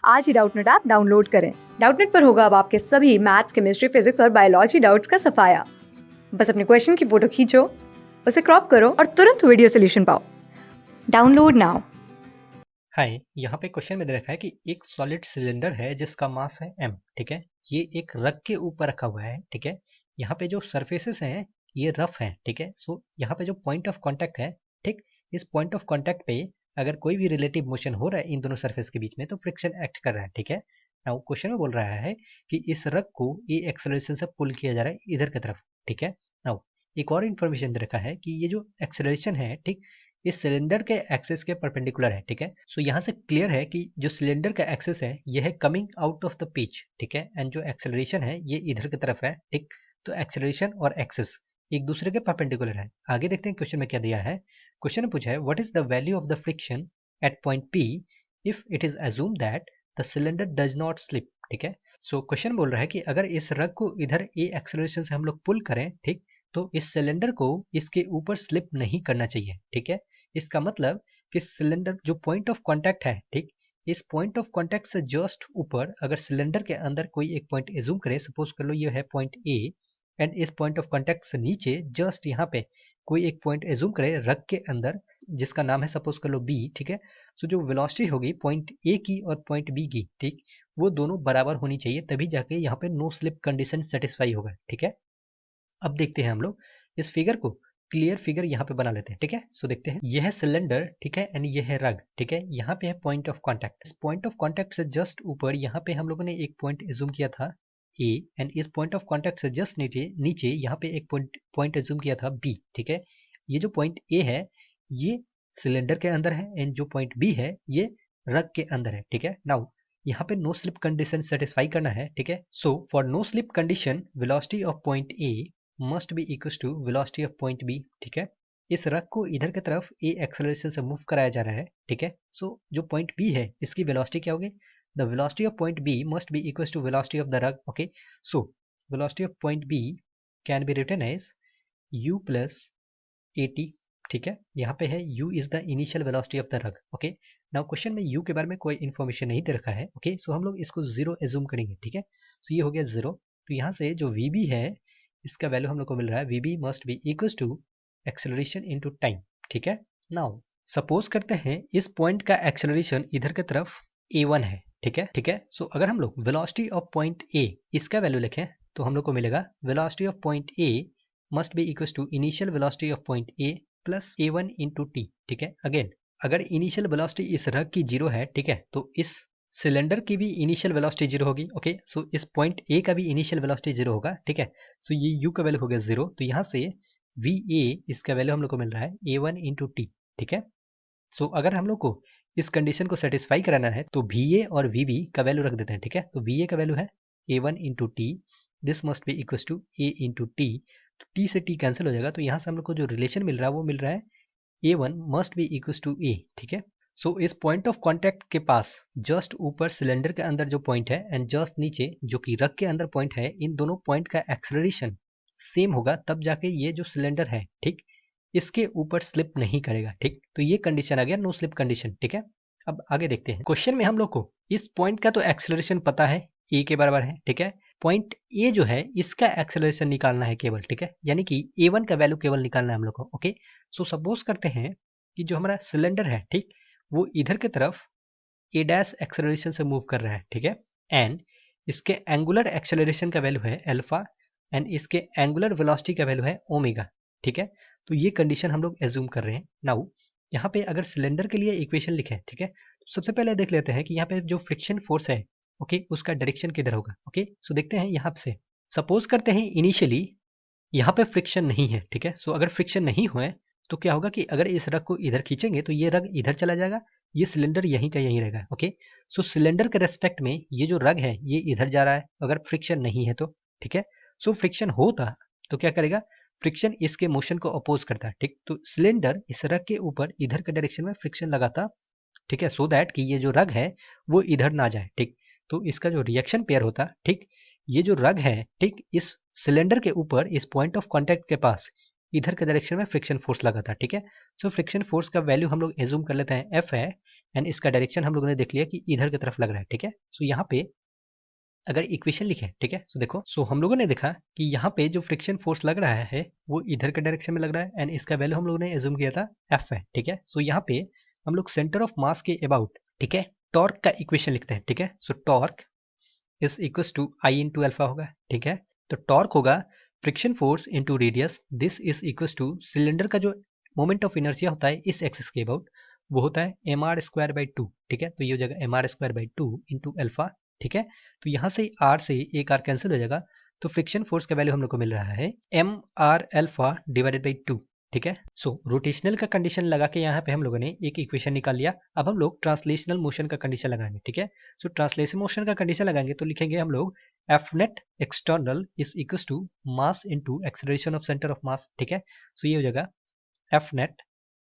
आज ही Doubtnut app download करें। Doubtnut पर होगा अब आपके सभी मैथ्स, केमिस्ट्री, फिजिक्स और बायोलॉजी डाउट्स का सफाया। बस अपने क्वेश्चन की फोटो खींचो, उसे क्रॉप करो और तुरंत वीडियो सोल्यूशन पाओ। Download now. हाय, यहाँ पे क्वेश्चन में दे रखा है कि एक सॉलिड सिलेंडर है जिसका मास है m, ठीक है। ये एक रग के ऊपर रखा हुआ है, ठीक है। यहाँ पे जो सरफेसेस हैं ये रफ हैं, ठीक है। सो यहाँ पे जो पॉइंट ऑफ कांटेक्ट है, ठीक, इस पॉइंट ऑफ कांटेक्ट पे अगर कोई भी रिलेटिव मोशन हो रहा है इन दोनों सरफेस के बीच में तो फ्रिक्शन एक्ट कर रहा है, ठीक है। नाउ क्वेश्चन में बोल रहा है कि इस रग को ये एक्सेलरेशन से पुल किया जा रहा है इधर की तरफ, ठीक है। नाउ एक और इन्फॉर्मेशन दे रखा है कि ये जो एक्सेलरेशन है, ठीक, इस सिलेंडर के एक्सिस के परपेंडिकुलर है, ठीक है। सो यहाँ से क्लियर है कि जो सिलेंडर का एक्सिस है यह है coming out of the pitch, ठीक है। एंड जो एक्सेलरेशन है ये इधर की तरफ है, ठीक। तो एक्सेलरेशन और एक्सिस एक दूसरे के परपेंडिकुलर है। आगे देखते हैं क्वेश्चन में क्या दिया है। क्वेश्चन में पूछा है what is the value of the friction at point P if it is assume that the cylinder does not slip, ठीक है। सो क्वेश्चन बोल रहा है कि अगर इस रग को इधर ए एक्सेलरेशन से हम लोग पुल करें, ठीक, तो इस सिलेंडर को इसके ऊपर स्लिप नहीं करना चाहिए, ठीक है। इसका मतलब कि सिलेंडर जो पॉइंट ऑफ कांटेक्ट है, ठीक, इस पॉइंट ऑफ कांटेक्ट से जस्ट ऊपर अगर सिलेंडर के अंदर कोई एक पॉइंट एज्यूम करे, सपोज कर लो ये है पॉइंट ए, एंड इस पॉइंट ऑफ कांटेक्ट से नीचे जस्ट यहाँ पे कोई एक पॉइंट एज्यूम करे रग के अंदर जिसका नाम है सपोज कर लो बी, ठीक है। सो जो वेलोसिटी होगी पॉइंट ए की और पॉइंट बी की, ठीक, वो दोनों बराबर होनी चाहिए, तभी जाके यहाँ पे नो स्लिप कंडीशन सेटिस्फाई होगा, ठीक है। अब देखते हैं हम लोग इस फिगर को, क्लियर फिगर यहाँ पे बना लेते हैं, ठीक है। सो देखते हैं, यह है सिलेंडर, ठीक है, एंड यह है रग, ठीक है। यहाँ पे है पॉइंट ऑफ कांटेक्ट। इस पॉइंट ऑफ कांटेक्ट से जस्ट ऊपर यहाँ पे हम लोगों ने एक पॉइंट एज्यूम किया था ए, एंड इस पॉइंट ऑफ कांटेक्ट से जस्ट नीचे नीचे यहाँ पे एक पॉइंट एज्यूम किया था बी, ठीक है। ये जो पॉइंट ए है ये सिलेंडर के अंदर है, एंड जो पॉइंट बी है ये रग के अंदर है, ठीक है। नाउ यहाँ पे नो स्लिप कंडीशन सेटिस्फाई करना है, ठीक है। So for no slip condition velocity of point A must be equal to velocity of point B, ठीक है। इस रग को इधर की तरफ ए एक्सेलरेशन से मूव कराया जा रहा है, ठीक है। सो जो पॉइंट बी है इसकी वेलोसिटी क्या होगी, the velocity of point B must be equal to velocity of the rug, okay. So velocity of point B can be written as u plus A T, ठीक है। यहाँ पे है u is the initial velocity of the rug, okay. Now question में u के बारे में कोई इन्फॉर्मेशन नहीं दे रखा है, ओके। सो हम लोग इसको जीरो एज्यूम करेंगे, ठीक है। सो ये हो गया जीरो। तो यहाँ से जो vb है इसका वैल्यू हम लोग को मिल रहा है vb must be equal to acceleration into time, ठीक है। नाउ सपोज करते हैं इस पॉइंट का एक्सेलरेशन इधर की तरफ a1 है, ठीक है, ठीक है। सो अगर हम लोग वेलोसिटी ऑफ पॉइंट a इसका वैल्यू लिखें तो हम लोग को मिलेगा velocity of point a must be equal to initial velocity of point a plus a1 into टी, ठीक है। अगेन अगर इनिशियल वेलोसिटी इस रग की जीरो है, ठीक है, तो इस सिलेंडर की भी इनिशियल वेलोसिटी जीरो होगी, ओके। सो इस पॉइंट ए का भी इनिशियल वेलोसिटी जीरो होगा, ठीक है। सो ये u का वैल्यू हो गया जीरो, तो यहाँ से va इसका वैल्यू हम लोग को मिल रहा है a1 इंटू टी, ठीक है। सो अगर हम लोग को इस कंडीशन को सेटिस्फाई कराना है तो va और vb का वैल्यू रख देते हैं, ठीक है। तो va का वैल्यू है a1 इंटू टी, this must be equal to a into टी। तो t से t कैंसिल हो जाएगा, तो यहाँ से हम लोग को जो रिलेशन मिल रहा है वो मिल रहा है a1 must be equal to a, ठीक है। सो इस पॉइंट ऑफ कांटेक्ट के पास जस्ट ऊपर सिलेंडर के अंदर जो पॉइंट है एंड जस्ट नीचे जो कि रग के अंदर पॉइंट है, इन दोनों पॉइंट का एक्सेलरेशन सेम होगा, तब जाके ये जो सिलेंडर है, ठीक, इसके ऊपर स्लिप नहीं करेगा, ठीक। तो ये कंडीशन आ गया नो स्लिप कंडीशन, ठीक है। अब आगे देखते हैं क्वेश्चन में हम लोग को इस पॉइंट का तो एक्सेलरेशन पता है ए के बराबर है, ठीक है। पॉइंट ए जो है इसका एक्सेलरेशन निकालना है केवल, ठीक है, यानी कि a1 का वैल्यू केवल निकालना है हम लोग को, ओके। सो सपोज करते हैं कि जो हमारा सिलेंडर है, ठीक, वो इधर की तरफ ए डैश एक्सेलरेशन से मूव कर रहा है, ठीक है। एंड इसके एंगुलर एक्सेलरेशन का वैल्यू है अल्फा, एंड इसके एंगुलर वेलोसिटी का वैल्यू है ओमेगा, ठीक है। तो ये कंडीशन हम लोग एज्यूम कर रहे हैं। नाउ यहाँ पे अगर सिलेंडर के लिए इक्वेशन लिखें, ठीक है, तो सबसे पहले देख लेते हैं कि यहाँ पे जो फ्रिक्शन फोर्स है, ओके, उसका डायरेक्शन किधर होगा, ओके। सो देखते हैं यहाँ से सपोज करते हैं इनिशियली यहाँ पे फ्रिक्शन नहीं है, ठीक है। सो अगर फ्रिक्शन नहीं हुए तो क्या होगा कि अगर इस रग को इधर खींचेंगे तो ये रग इधर चला जाएगा, ये सिलेंडर यहीं का यहीं रहेगा, ओके। सो सिलेंडर के रेस्पेक्ट में ये जो रग है ये इधर जा रहा है अगर फ्रिक्शन नहीं है तो, ठीक है। सो फ्रिक्शन होता तो क्या करेगा, फ्रिक्शन इसके मोशन को अपोज करता है, ठीक। तो सिलेंडर इस रग के ऊपर इधर के डायरेक्शन में फ्रिक्शन लगाता, ठीक है, सो दैट कि ये जो रग है वो इधर ना जाए, ठीक। तो इसका जो रिएक्शन पेयर होता, ठीक, ये जो रग है, ठीक, इस सिलेंडर के ऊपर इस पॉइंट ऑफ कांटेक्ट के पास इधर के डायरेक्शन में फ्रिक्शन फोर्स लगा था, ठीक है। सो फ्रिक्शन फोर्स का वैल्यू हम लोग एज्यूम कर लेते हैं एफ है एंड इसका डायरेक्शन हम लोगों ने देख लिया कि इधर की तरफ लग रहा है, ठीक है। सो यहाँ पे अगर इक्वेशन लिखे, ठीक है, सो देखो, सो हम लोगों ने देखा कि यहाँ पे जो फ्रिक्शन फोर्स लग रहा है वो इधर के डायरेक्शन में लग रहा है एंड इसका वैल्यू हम लोगों ने एज्यूम किया था एफ है, ठीक है। सो यहाँ पे हम लोग सेंटर ऑफ मास के अबाउट, ठीक है, टॉर्क का इक्वेशन लिखते हैं, ठीक है। So torque is equal to I into alpha होगा, ठीक है। तो टॉर्क होगा friction force into radius, this is equal to cylinder का जो मोमेंट ऑफ इनर्शिया होता है इस एक्सिस के अबाउट वो होता है M R square by two, ठीक है। तो ये हो जाएगा M R square by two into alpha, ठीक है। तो यहाँ से आर से एक आर कैंसिल हो जाएगा, तो फ्रिक्शन फोर्स का वैल्यू हम लोग को मिल रहा है M R alpha divided by two, ठीक है। सो रोटेशनल का कंडीशन लगा के यहाँ पे हम लोगों ने एक इक्वेशन निकाल लिया। अब हम लोग ट्रांसलेशनल मोशन का कंडीशन लगाएंगे, ठीक है। सो ट्रांसलेशन मोशन का कंडीशन लगाएंगे तो लिखेंगे हम लोग F net external is equal to mass into acceleration of centre of mass, ठीक है। सो ये हो जाएगा F net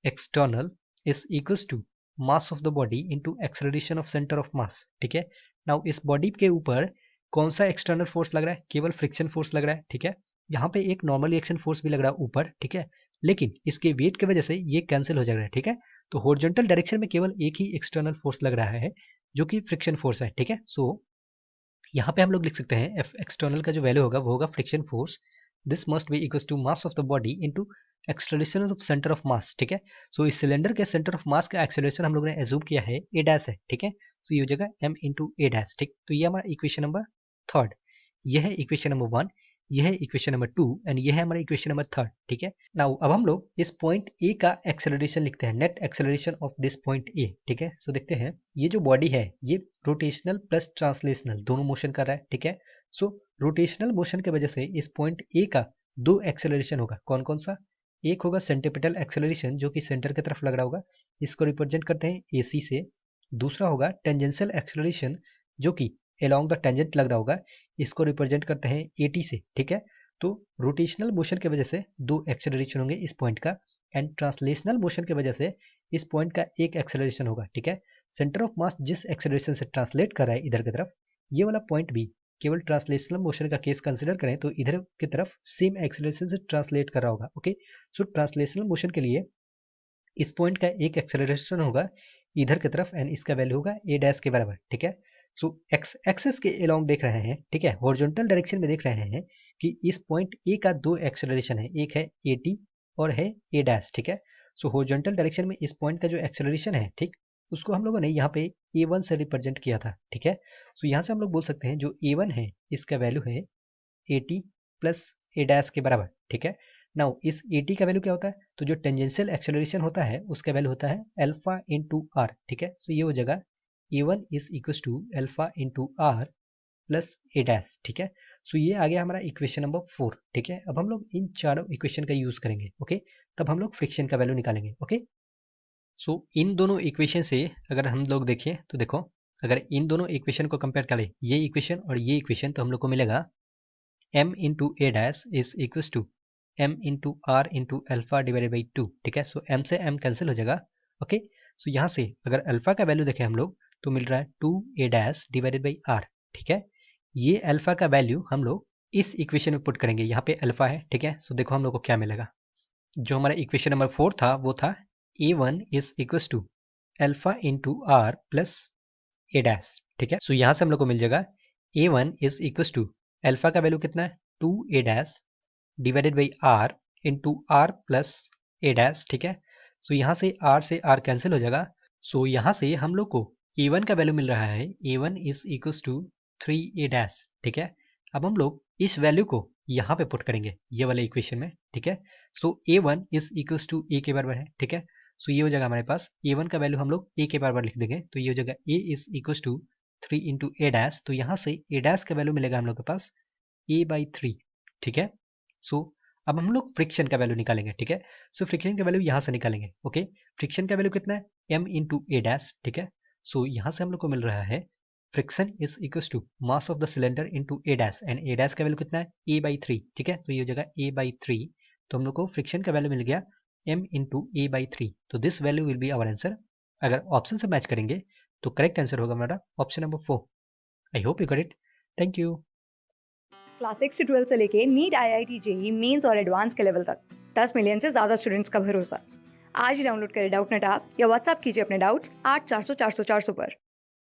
external is equal to mass of the body into acceleration of centre of mass, ठीक है। नाउ इस body के ऊपर कौन सा एक्सटर्नल फोर्स लग रहा है, केवल फ्रिक्शन फोर्स लग रहा है, ठीक है। यहाँ पे एक नॉर्मल रिएक्शन फोर्स भी लग रहा है ऊपर, ठीक है, लेकिन इसके वेट की वजह से ये कैंसिल हो जाएगा, ठीक है। तो हॉरिजॉन्टल डायरेक्शन में केवल एक ही एक्सटर्नल फोर्स लग रहा है जो कि फ्रिक्शन फोर्स है, ठीक है। सो यहाँ पे हम लोग लिख सकते हैं एफ एक्सटर्नल का जो वैल्यू होगा वो होगा friction force, this must be equal to mass of the body into acceleration of centre of mass, ठीक है। सो इस सिलेंडर के सेंटर ऑफ मास का एक्सेलरेशन हम लोगों ने एज्यूम किया है ए डैश है, ठीक है। सो ये हो जाएगा एम इंटू ए डैश, ठीक। तो ये हमारा इक्वेशन नंबर थर्ड, यह है इक्वेशन नंबर वन, यह है इक्वेशन नंबर टू एंड यह है हमारा इक्वेशन नंबर थर्ड, ठीक है। नाउ अब हम लोग इस पॉइंट ए का एक्सेलरेशन लिखते हैं, net acceleration of this point A, ठीक है। सो देखते हैं ये जो बॉडी है ये रोटेशनल प्लस ट्रांसलेशनल दोनों मोशन कर रहा है, ठीक है। सो रोटेशनल मोशन की वजह से इस पॉइंट ए का दो एक्सेलरेशन होगा, कौन कौन सा, एक होगा सेंट्रीपिटल एक्सेलरेशन जो कि सेंटर की तरफ लग रहा होगा, इसको रिप्रेजेंट करते हैं एसी से। दूसरा होगा टेंजेंशियल एक्सेलरेशन जो कि along द टेंजेंट लग रहा होगा, इसको रिप्रेजेंट करते हैं एटी से, ठीक है। तो रोटेशनल मोशन की वजह से दो एक्सेलरेशन होंगे इस पॉइंट का एंड ट्रांसलेशनल मोशन की वजह से इस पॉइंट का एक एक्सेलरेशन होगा, ठीक है। सेंटर ऑफ मास जिस एक्सेलरेशन से ट्रांसलेट कर रहा है इधर की तरफ, ये वाला पॉइंट भी केवल ट्रांसलेशनल मोशन का केस कंसिडर करें तो इधर की तरफ सेम एक्सेलरेशन से ट्रांसलेट कर रहा होगा, ओके। सो ट्रांसलेशनल मोशन के लिए इस पॉइंट का एक एक्सेलरेशन होगा इधर की तरफ एंड इसका वैल्यू होगा ए डैश के बराबर, ठीक है। सो एक्स एक्सिस के अलोंग देख रहे हैं, ठीक है, हॉरिजॉन्टल डायरेक्शन में देख रहे हैं कि इस पॉइंट ए का दो एक्सेलरेशन है, एक है ए टी और है ए डैश, ठीक है। सो हॉरिजॉन्टल डायरेक्शन में इस पॉइंट का जो एक्सेलरेशन है, ठीक, उसको हम लोगों ने यहाँ पे ए वन से रिप्रेजेंट किया था, ठीक है। सो यहाँ से हम लोग बोल सकते हैं जो ए वन है इसका वैल्यू है A T plus A dash के बराबर, ठीक है। नाउ इस ए टी का वैल्यू क्या होता है, तो जो टेंजेंशियल एक्सेलरेशन होता है उसका वैल्यू होता है अल्फा इंटू आर, ठीक है। सो ये हो जाएगा A one is equal to alpha into R plus A dash, ठीक है। सो ये आ गया हमारा इक्वेशन नंबर फोर, ठीक है। अब हम लोग इन चारों इक्वेशन का यूज करेंगे, ओके, तब हम लोग फ्रिक्शन का वैल्यू निकालेंगे, ओके। सो इन दोनों इक्वेशन से अगर हम लोग देखें तो देखो, अगर इन दोनों इक्वेशन को कंपेयर करें, ये इक्वेशन और ये इक्वेशन, तो हम लोग को मिलेगा m into A dash is equal to m into R into alpha divided by two, ठीक है। सो m से m कैंसिल हो जाएगा, ओके। सो यहाँ से अगर अल्फा का वैल्यू देखें हम लोग तो मिल रहा है two A dash divided by R, ठीक है। ये अल्फा का वैल्यू हम लोग इस इक्वेशन में पुट करेंगे, यहाँ पे अल्फा है, ठीक है। सो देखो हम लोग को क्या मिलेगा, जो हमारा इक्वेशन नंबर फोर था वो था A one is equal to alpha into R plus A dash, ठीक है। सो यहाँ से हम लोग को मिल जाएगा A one is equal to alpha का वैल्यू कितना है two A dash divided by R into R plus A dash, ठीक है। सो यहाँ से आर कैंसिल हो जाएगा। सो यहाँ से हम लोग को ए वन का वैल्यू मिल रहा है A one is equal to three A dash, ठीक है। अब हम लोग इस वैल्यू को यहाँ पे पुट करेंगे ये वाले इक्वेशन में, ठीक है। सो ए वन इज इक्वल टू ए के बराबर है, ठीक है। सो ये हो जाएगा हमारे पास ए वन का वैल्यू हम लोग ए के बराबर लिख देंगे, तो ये हो जाएगा A is equal to three into A dash, तो यहाँ से ए डैश का वैल्यू मिलेगा हम लोग के पास ए बाई थ्री, ठीक है। सो अब हम लोग फ्रिक्शन का वैल्यू निकालेंगे, ठीक है। सो फ्रिक्शन का वैल्यू यहाँ से निकालेंगे, ओके। फ्रिक्शन का वैल्यू कितना है एम इंटू ए डैश, ठीक है। सो यहाँ से हम लोग को मिल रहा है friction is equal to mass of the cylinder into A dash and A dash का वैल्यू कितना है ए बाई थ्री, ठीक है। तो ये हो जाएगा ए बाई थ्री, तो हम लोग को फ्रिक्शन का वैल्यू मिल गया M into A by three, तो this value will be our answer. अगर ऑप्शन से मैच करेंगे तो करेक्ट आंसर होगा हमारा option number four. I hope you got it, thank you. Class 6 से 12 से लेके नीट, IIT, JEE मेंस और एडवांस के लेवल तक 10 मिलियन से ज़्यादा स्टूडेंट्स का भरोसा। आज ही डाउनलोड करें डाउटनेट ऐप या व्हाट्सएप कीजिए अपने डाउट्स 8400 400 400 पर।